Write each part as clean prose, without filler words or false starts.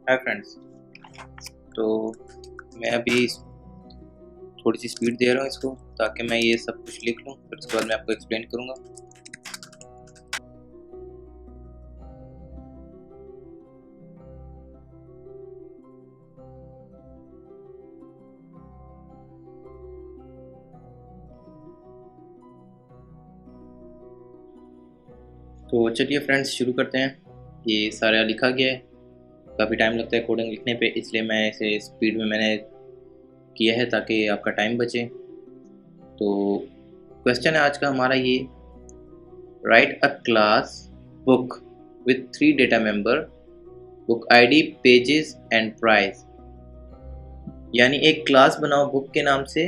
Hi friends. तो मैं अभी थोड़ी सी स्पीड दे रहा हूँ इसको ताकि मैं ये सब कुछ लिख लूँ, फिर उसके बाद मैं आपको एक्सप्लेन करूँगा। तो चलिए फ्रेंड्स शुरू करते हैं। ये सारा लिखा गया है, काफ़ी टाइम लगता है कोडिंग लिखने पे, इसलिए मैं इसे स्पीड में मैंने किया है ताकि आपका टाइम बचे। तो क्वेश्चन है आज का हमारा ये, right a class book with 3 data member, book ID, pages and price. यानी एक क्लास बनाओ बुक के नाम से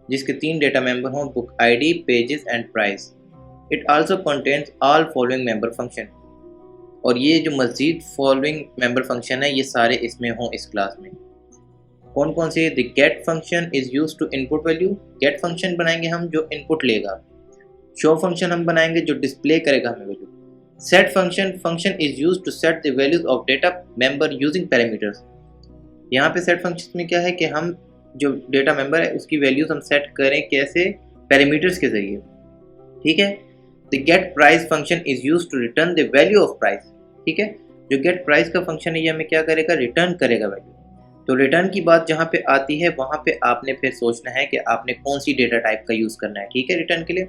जिसके 3 डेटा मेंबर हों, book ID, pages and price. It also contains all following member function. और ये जो मज़ीद फॉलोइंग मेंबर फंक्शन है ये सारे इसमें हों इस क्लास में। कौन कौन से? The get function is use to input value. Get function बनाएंगे हम जो इनपुट लेगा। शो फंक्शन हम बनाएंगे जो डिस्प्ले करेगा हमें value. Set function is use to set the values of data member using parameters. यहाँ पे सेट फंक्शन में क्या है कि हम जो डेटा मेंबर है उसकी वैल्यूज हम सेट करें कैसे? पैरामीटर्स के जरिए। ठीक है। The get price function is use to return the value of price. ठीक है। जो गेट प्राइस का फंक्शन है ये हमें क्या करेगा? रिटर्न करेगा वैल्यू। तो रिटर्न की बात जहाँ पे आती है वहाँ पे आपने फिर सोचना है कि आपने कौन सी डेटा टाइप का यूज करना है। ठीक है। रिटर्न के लिए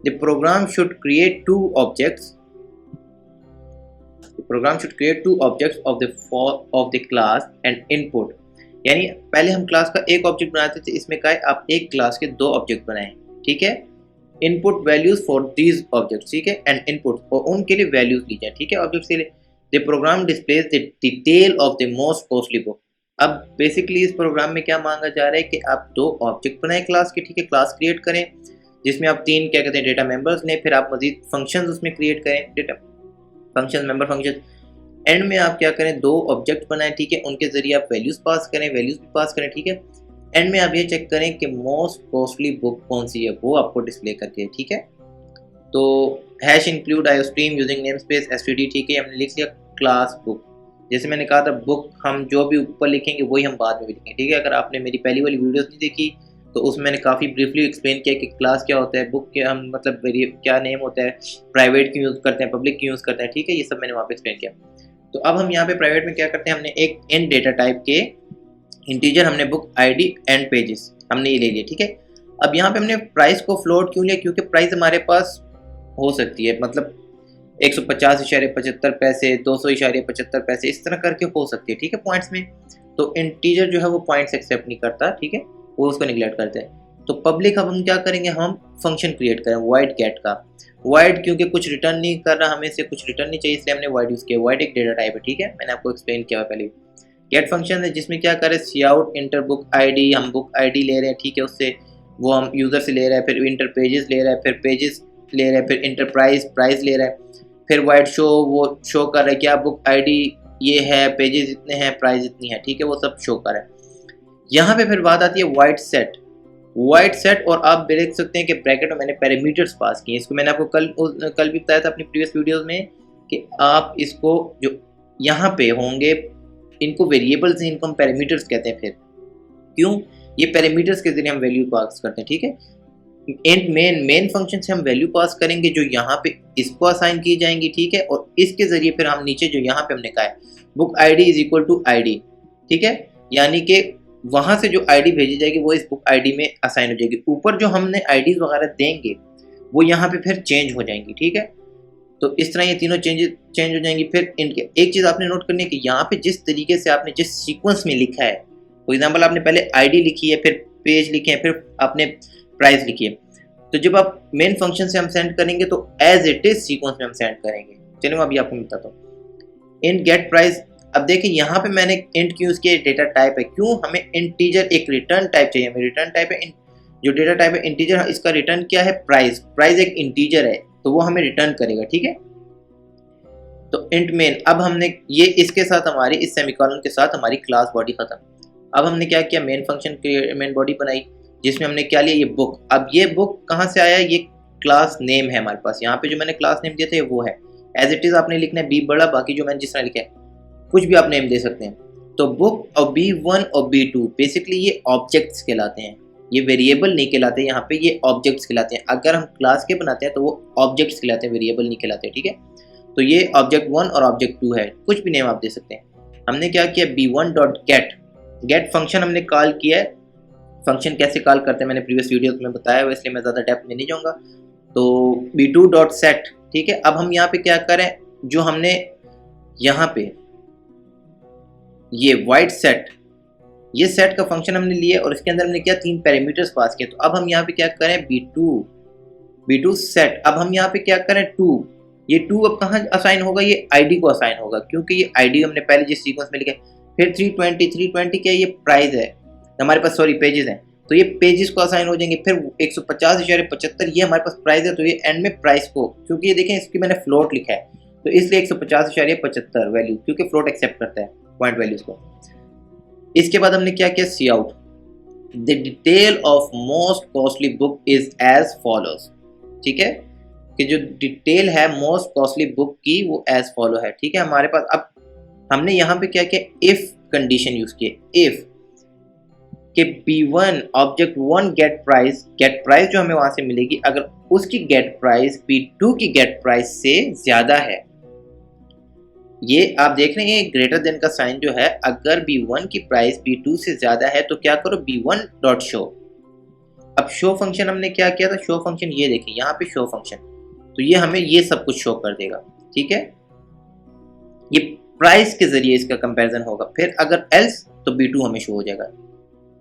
the programme should create 2 objects. Programme should create 2 objects of the class and input. यानी पहले हम क्लास का एक ऑब्जेक्ट बनाते थे, इसमें क्या है आप एक क्लास के 2 ऑब्जेक्ट बनाएं। ठीक है। Input values for these objects. ठीक है। एंड इनपुट, और उनके लिए वैल्यूज ली जाए। ठीक है। ऑब्जेक्ट्स के लिए the program displays the detail of the most costly book. अब बेसिकली इस प्रोग्राम में क्या मांगा जा रहा है कि आप 2 ऑब्जेक्ट बनाएं क्लास के। ठीक है। क्लास क्रिएट करें जिसमें आप 3 क्या कहते हैं डेटा मेंबर्स लें, फिर आप मजीद फंक्शंस उसमें क्रिएट करें, data function, member function. And में आप क्या करें? 2 ऑब्जेक्ट बनाएं। ठीक है। उनके जरिए आप वैल्यूज पास करें, वैल्यूज भी पास करें। ठीक है। एंड में आप ये चेक करें कि मोस्ट कॉस्टली बुक कौन सी है, वो आपको डिस्प्ले करके। ठीक है। तो hash include iostream using name space STD. ठीक है। हमने लिख लिया क्लास बुक। जैसे मैंने कहा था बुक हम जो भी ऊपर लिखेंगे वही हम बाद में भी लिखेंगे। ठीक है। अगर आपने मेरी पहली वाली वीडियोस नहीं देखी तो उसमें मैंने काफ़ी ब्रीफली एक्सप्लेन किया कि क्लास क्या होता है, बुक क्या हम मतलब क्या नेम होता है, प्राइवेट क्यों यूज़ करते हैं, पब्लिक क्यों यूज़ करते हैं। ठीक है। ये सब मैंने वहाँ पे एक्सप्लेन किया। तो अब हम यहाँ पे प्राइवेट में क्या करते हैं, हमने एक इन डेटा टाइप के इंटीजर हमने बुक आईडी एंड पेजेस हमने ये ले लिया। ठीक है। अब यहाँ पे हमने प्राइस को फ्लोट क्यों लिया? क्योंकि प्राइस हमारे पास हो सकती है, मतलब 150.75 पैसे, 200.75 पैसे, इस तरह करके हो सकती है। ठीक है। पॉइंट्स में तो इंटीजर जो है वो पॉइंट्स एक्सेप्ट नहीं करता। ठीक है। वो उसको निगलेक्ट करते हैं। तो पब्लिक अब हम क्या करेंगे, हम फंक्शन क्रिएट करें वाइड गेट का। वाइड क्योंकि कुछ रिटर्न नहीं कर रहा, हमें से कुछ रिटर्न नहीं चाहिए, इसलिए हमने वाइड यूज़ किया। वाइड एक डेटा टाइप है। ठीक है। मैंने आपको एक्सप्लेन किया पहले। गेट फंक्शन है जिसमें क्या करें, सी आउट इंटर बुक आईडी, हम बुक आईडी ले रहे हैं। ठीक है। उससे वो हम यूज़र से ले रहे हैं, फिर इंटर पेजेस ले रहा है, फिर पेजेस ले रहे हैं, फिर इंटर प्राइस ले रहा है, फिर वाइड शो, वो शो कर रहा है क्या बुक आईडी ये है, पेजेस इतने हैं, प्राइस इतनी है। ठीक है। वो सब शो कर रहा है। यहाँ पे फिर बात आती है वाइड सेट। वाइड सेट, और आप देख सकते हैं कि ब्रैकेट में मैंने पैरामीटर्स पास किए। इसको मैंने आपको कल भी बताया था अपनी प्रीवियस वीडियोस में कि आप इसको जो यहाँ पे होंगे इनको वेरिएबल्स हैं, इनको हम पैरामीटर्स कहते हैं। फिर क्यों? ये पैरामीटर्स के जरिए हम वैल्यू पास करते हैं। ठीक है। एंड मेन फंक्शन से हम वैल्यू पास करेंगे जो यहाँ पे इसको असाइन की जाएंगी। ठीक है। और इसके जरिए फिर हम नीचे जो यहाँ पे हमने कहा है book ID is equal to ID. ठीक है। यानी कि वहां से जो आईडी भेजी जाएगी वो इस बुक आईडी में असाइन हो जाएगी। ऊपर जो हमने आईडीज वगैरह देंगे वो यहाँ पे फिर चेंज हो जाएंगी। ठीक है। तो इस तरह ये तीनों चेंज हो जाएंगी। फिर इनके एक चीज़ आपने नोट करनी है कि यहाँ पे जिस तरीके से आपने जिस सीक्वेंस में लिखा है, फॉर एग्जाम्पल आपने पहले आईडी लिखी है, फिर पेज लिखे हैं, फिर आपने प्राइस लिखी है, तो जब आप मेन फंक्शन से हम सेंड करेंगे तो एज इट इज सीक्वेंस में हम सेंड करेंगे। चलिए मैं अभी आपको बताता हूँ। इन गेट प्राइस, अब देखिए यहाँ पे मैंने इंट क्यों यूज़ किया, डेटा टाइप है। क्यों? हमें इंटीजर एक रिटर्न टाइप चाहिए, हमें रिटर्न टाइप है जो डेटा टाइप है इंटीजर, इसका रिटर्न क्या है? प्राइस। प्राइस एक इंटीजर है तो वो हमें रिटर्न करेगा। ठीक है। तो इंट मेन, अब हमने ये इसके साथ हमारी इस सेमीकोलन के साथ हमारी क्लास बॉडी खत्म। अब हमने क्या किया, मेन फंक्शन मेन बॉडी बनाई जिसमें हमने क्या लिया, ये बुक। अब ये बुक कहाँ से आया? ये क्लास नेम है हमारे पास। यहाँ पे जो मैंने क्लास नेम दिया था वो है एज इट इज आपने लिखना है बी बड़ा, बाकी जो मैंने जिस तरह लिखा है कुछ भी आप नेम दे सकते हैं। तो बुक और B1 और B2 बेसिकली ये ऑब्जेक्ट्स कहलाते हैं, ये वेरिएबल नहीं कहलाते, यहाँ पे ये ऑब्जेक्ट्स कहलाते हैं। अगर हम क्लास के बनाते हैं तो वो ऑब्जेक्ट्स कहलाते हैं, वेरिएबल नहीं कहलाते, ठीक है। तो ये ऑब्जेक्ट 1 और ऑब्जेक्ट 2 है, कुछ भी नेम आप दे सकते हैं। हमने क्या किया, B1.get गेट फंक्शन हमने कॉल किया है। फंक्शन कैसे कॉल करते हैं मैंने प्रीवियस वीडियो में बताया हुआ, इसलिए मैं ज़्यादा डेप्थ में नहीं जाऊँगा। तो B2.set, ठीक है। अब हम यहाँ पे क्या करें, जो हमने यहाँ पे ये वाइट सेट, ये सेट का फंक्शन हमने लिया और इसके अंदर हमने क्या 3 पैरामीटर्स पास किए। तो अब हम यहाँ पे क्या करें, B2 सेट, अब हम यहाँ पे क्या करें 2, ये 2 अब कहाँ असाइन होगा, ये आईडी को असाइन होगा, क्योंकि ये आईडी हमने पहले जिस सीक्वेंस में लिखा है। फिर 320 क्या ये प्राइस है हमारे पास, सॉरी पेजेस हैं, तो ये पेजेस को असाइन हो जाएंगे। फिर 150.75 ये हमारे पास प्राइस है, तो ये एंड में प्राइस को, क्योंकि ये देखें इसकी मैंने फ्लोट लिखा है तो इसलिए 150.75 वैल्यू, क्योंकि फ्लोट एक्सेप्ट करता है पॉइंट वैल्यूज को। इसके बाद हमने क्या किया, see out the detail of most costly book is as follows, ठीक है, कि जो डिटेल है मोस्ट कॉस्टली बुक की वो एज फॉलो है, ठीक है हमारे पास। अब हमने यहाँ पे क्या किया, इफ कंडीशन यूज किए, इफ कि B1 ऑब्जेक्ट 1 गेट प्राइस जो हमें वहां से मिलेगी, अगर उसकी गेट प्राइस B2 की गेट प्राइस से ज्यादा है, ये आप देख रहे हैं ग्रेटर देन का साइन जो है, अगर B1 की प्राइस B2 से ज्यादा है तो क्या करो, B1.show। अब शो फंक्शन हमने क्या किया था, शो फंक्शन ये देखिए यहाँ पे शो फंक्शन, तो ये हमें ये सब कुछ शो कर देगा, ठीक है। ये प्राइस के जरिए इसका कंपैरिजन होगा, फिर अगर एल्स तो B2 हमें शो हो जाएगा।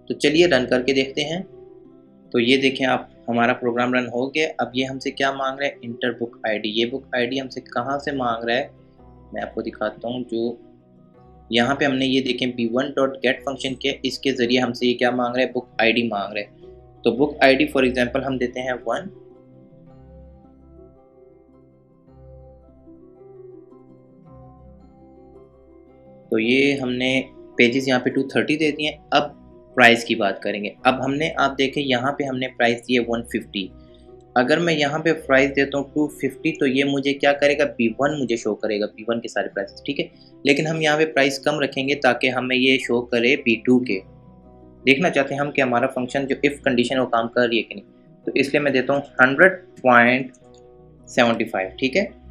तो चलिए रन करके देखते हैं। तो ये देखें आप, हमारा प्रोग्राम रन हो गया। अब ये हमसे क्या मांग रहा है, इंटर बुक आईडी। ये बुक आईडी हमसे कहाँ से मांग रहा है, मैं आपको दिखाता हूँ। जो यहाँ पे हमने ये देखें B1.get फंक्शन किया, इसके ज़रिए हमसे ये क्या मांग रहा है, बुक आईडी मांग रहा है। तो बुक आईडी फॉर एग्जांपल हम देते हैं 1, तो ये हमने पेजेस यहाँ पे 230 दे दिए। अब प्राइस की बात करेंगे। अब हमने, आप देखें यहाँ पे हमने प्राइस दिए 150। अगर मैं यहाँ पे प्राइस देता हूँ 250 तो ये मुझे क्या करेगा, B1 मुझे शो करेगा, B1 के सारे प्राइस, ठीक है। लेकिन हम यहाँ पे प्राइस कम रखेंगे ताकि हमें ये शो करे B2 के। देखना चाहते हैं हम कि हमारा फंक्शन जो इफ़ कंडीशन वो काम कर रही है कि नहीं, तो इसलिए मैं देता हूँ 100.75, ठीक है।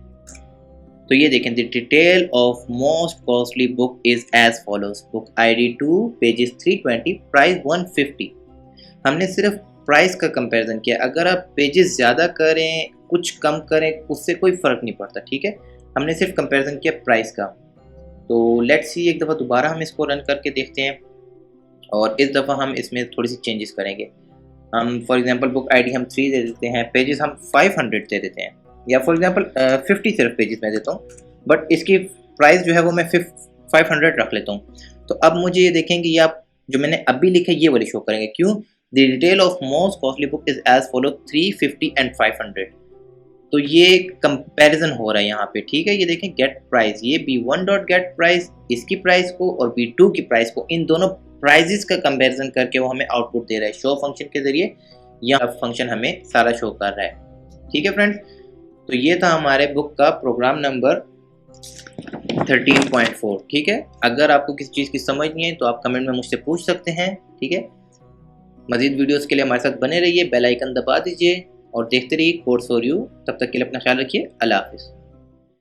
तो ये देखें, the detail of most costly book is as follows, book ID 2 pages 320 price 150। हमने सिर्फ प्राइस का कंपैरिजन किया, अगर आप पेजेस ज़्यादा करें कुछ कम करें उससे कोई फ़र्क नहीं पड़ता, ठीक है। हमने सिर्फ कंपैरिजन किया प्राइस का। तो लेट्स सी, एक दफ़ा दोबारा हम इसको रन करके देखते हैं और इस दफ़ा हम इसमें थोड़ी सी चेंजेस करेंगे। हम फॉर एग्जांपल बुक आईडी हम 3 दे देते हैं, पेजेस हम 500 दे देते हैं, या फॉर एग्जांपल 50 सिर्फ पेजेस में देता हूँ, बट इसकी प्राइस जो है वो मैं 500 रख लेता हूँ। तो अब मुझे ये देखेंगे, ये आप जो मैंने अभी लिखा है ये वाली शो करेंगे। क्यों, the detail of most costly book is as follow 350 and 500। तो ये कंपैरिजन हो रहा है यहाँ पे, ठीक है। ये देखें गेट प्राइस, ये B1.get प्राइस, इसकी प्राइस को और B2 की प्राइस को, इन दोनों प्राइजेस का कंपैरिजन करके वो हमें आउटपुट दे रहा है शो फंक्शन के जरिए। यह फंक्शन हमें सारा शो कर रहा है, ठीक है फ्रेंड्स। तो ये था हमारे बुक का प्रोग्राम नंबर 13.4, ठीक है। अगर आपको किसी चीज़ की समझ नहीं है तो आप कमेंट में मुझसे पूछ सकते हैं, ठीक है। मज़ीद वीडियोस के लिए हमारे साथ बने रहिए, बेल आइकन दबा दीजिए और देखते रहिए कोड्स फॉर यू। तब तक के लिए अपना ख्याल रखिए, अल्लाह हाफिज़।